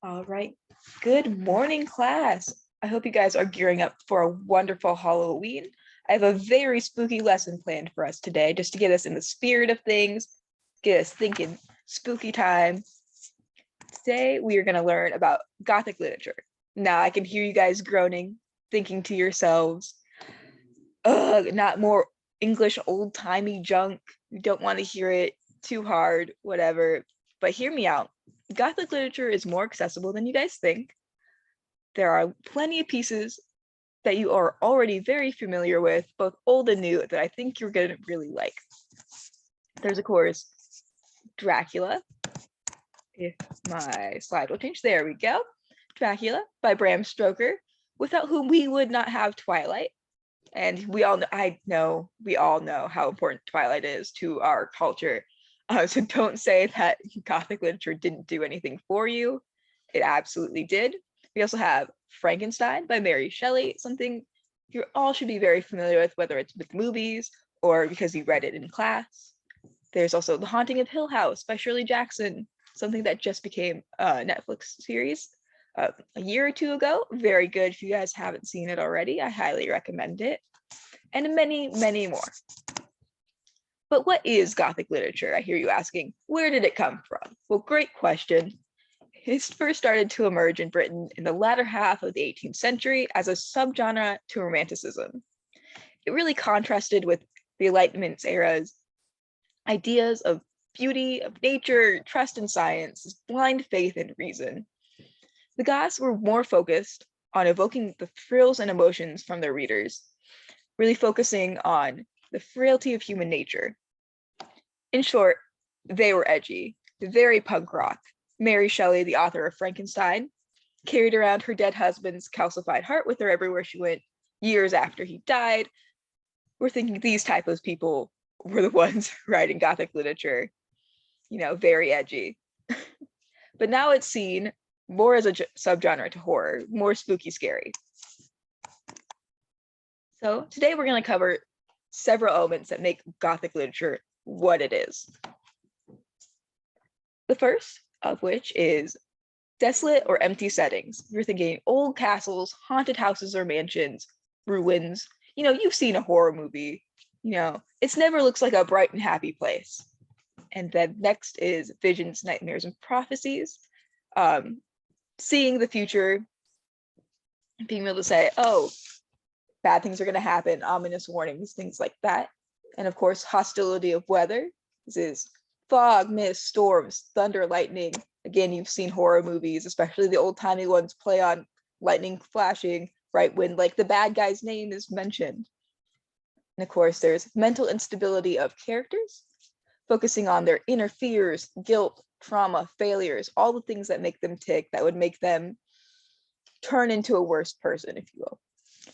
All right. Good morning, class. I hope you guys are gearing up for a wonderful Halloween. I have a very spooky lesson planned for us today, just to get us in the spirit of things, get us thinking spooky time. Today, we are going to learn about Gothic literature. Now, I can hear you guys groaning, thinking to yourselves, ugh, not more English old-timey junk. You don't want to hear it too hard, whatever. But hear me out. Gothic literature is more accessible than you guys think. There are plenty of pieces that you are already very familiar with, both old and new, that I think you're going to really like. There's, of course, Dracula. If my slide will change, there we go. Dracula by Bram Stoker, without whom we would not have Twilight. And we all know, we all know how important Twilight is to our culture. So don't say that Gothic literature didn't do anything for you. It absolutely did. We also have Frankenstein by Mary Shelley, something you all should be very familiar with, whether it's with movies or because you read it in class. There's also The Haunting of Hill House by Shirley Jackson, something that just became a Netflix series a year or two ago. Very good. If you guys haven't seen it already, I highly recommend it. And many, many more. But what is Gothic literature? I hear you asking. Where did it come from? Well, great question. It first started to emerge in Britain in the latter half of the 18th century as a subgenre to Romanticism. It really contrasted with the Enlightenment era's ideas of beauty, of nature, trust in science, blind faith in reason. The Goths were more focused on evoking the thrills and emotions from their readers, really focusing on the frailty of human nature. In short, they were edgy, very punk rock. Mary Shelley, the author of Frankenstein, carried around her dead husband's calcified heart with her everywhere she went years after he died. We're thinking these type of people were the ones writing Gothic literature, very edgy. But now it's seen more as a subgenre to horror, more spooky, scary. So today we're going to cover several elements that make Gothic literature what it is. The first of which is desolate or empty settings. You're thinking old castles, haunted houses or mansions, ruins. You've seen a horror movie. It never looks like a bright and happy place. And then next is visions, nightmares, and prophecies. Seeing the future, being able to say, oh, bad things are going to happen, ominous warnings, things like that. And of course, hostility of weather. This is fog, mist, storms, thunder, lightning. Again, you've seen horror movies, especially the old-timey ones, play on lightning flashing right when the bad guy's name is mentioned. And of course, there's mental instability of characters, focusing on their inner fears, guilt, trauma, failures, all the things that make them tick, that would make them turn into a worse person, if you will.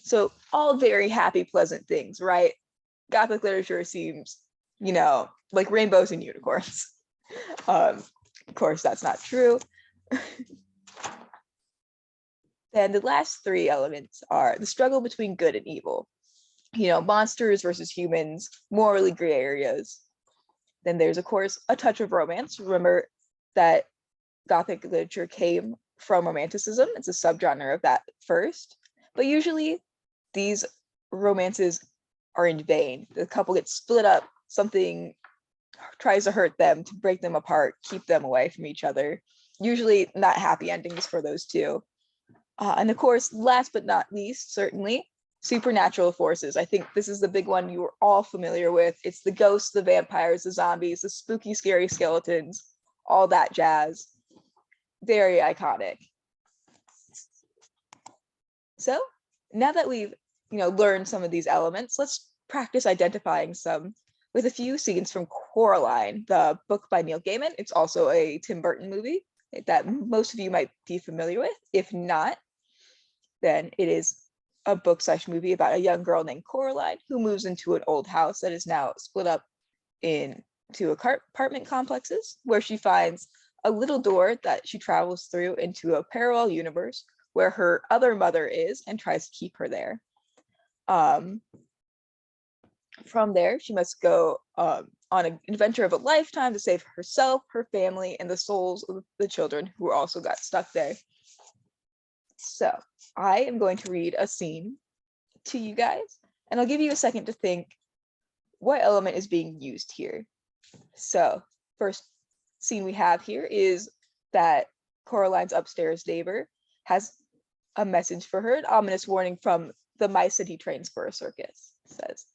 So all very happy, pleasant things, right? Gothic literature seems, like rainbows and unicorns. Of course, that's not true. Then the last three elements are the struggle between good and evil. Monsters versus humans, morally gray areas. Then there's, of course, a touch of romance. Remember that Gothic literature came from Romanticism. It's a subgenre of that first. But usually these romances are in vain. The couple gets split up, something tries to hurt them, to break them apart, keep them away from each other. Usually not happy endings for those two. And of course, last but not least, certainly, supernatural forces. I think this is the big one you are all familiar with. It's the ghosts, the vampires, the zombies, the spooky, scary skeletons, all that jazz. Very iconic. So now that we've learned some of these elements, let's practice identifying some with a few scenes from Coraline, the book by Neil Gaiman. It's also a Tim Burton movie that most of you might be familiar with. If not, then it is a book/movie about a young girl named Coraline who moves into an old house that is now split up into apartment complexes, where she finds a little door that she travels through into a parallel universe where her other mother is, and tries to keep her there. From there, she must go on an adventure of a lifetime to save herself, her family, and the souls of the children who also got stuck there. So I am going to read a scene to you guys, and I'll give you a second to think what element is being used here. So first scene we have here is that Coraline's upstairs neighbor has a message for her, an ominous warning from the mice that he trains for a circus. It says,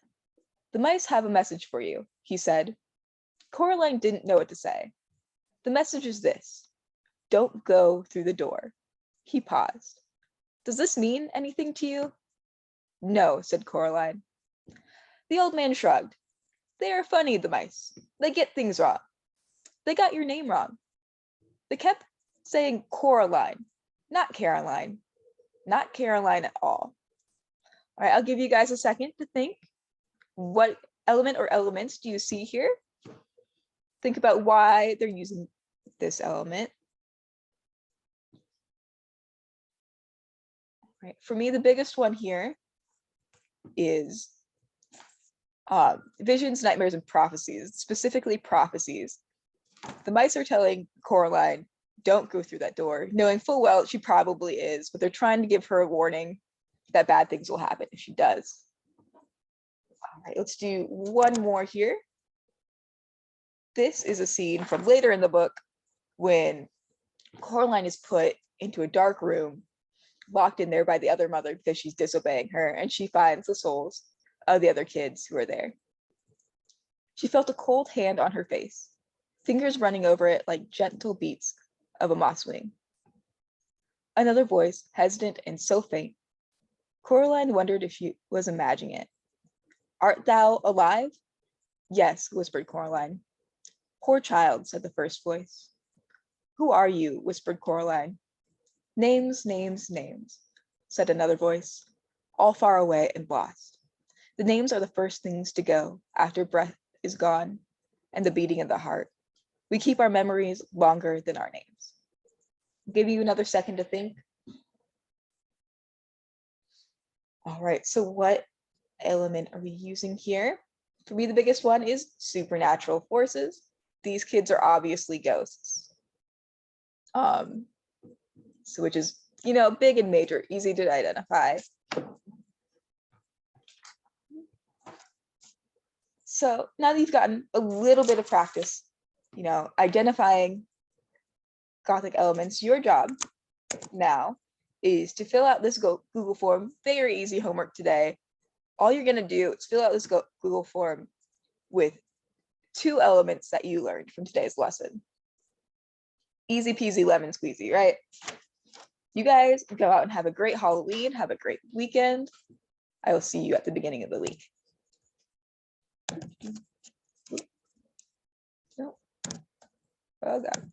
"The mice have a message for you," he said. Coraline didn't know what to say. "The message is this: don't go through the door." He paused. "Does this mean anything to you?" "No," said Coraline. The old man shrugged. "They are funny, the mice. They get things wrong. They got your name wrong. They kept saying Coraline, not Caroline. Not Caroline at all." All right, I'll give you guys a second to think. What element or elements do you see here? Think about why they're using this element. All right, for me, the biggest one here is visions, nightmares, and prophecies, specifically prophecies. The mice are telling Coraline, don't go through that door, knowing full well she probably is, but they're trying to give her a warning that bad things will happen if she does. All right, let's do one more here. This is a scene from later in the book when Coraline is put into a dark room, locked in there by the other mother because she's disobeying her, and she finds the souls of the other kids who are there. She felt a cold hand on her face, fingers running over it like gentle beats of a moth's wing. Another voice, hesitant and so faint. Coraline wondered if she was imagining it. "Art thou alive?" "Yes," whispered Coraline. "Poor child," said the first voice. "Who are you?" whispered Coraline. "Names, names, names," said another voice, "all far away and lost. The names are the first things to go after breath is gone and the beating of the heart. We keep our memories longer than our names." I'll give you another second to think. All right, so what element are we using here? For me, the biggest one is supernatural forces. These kids are obviously ghosts. So which is, big and major, easy to identify. So now that you've gotten a little bit of practice, identifying Gothic elements, your job now is to fill out this Google form. Very easy homework today. All you're going to do is fill out this Google form with 2 elements that you learned from today's lesson. Easy peasy lemon squeezy, right? You guys go out and have a great Halloween, have a great weekend. I will see you at the beginning of the week. Oh God.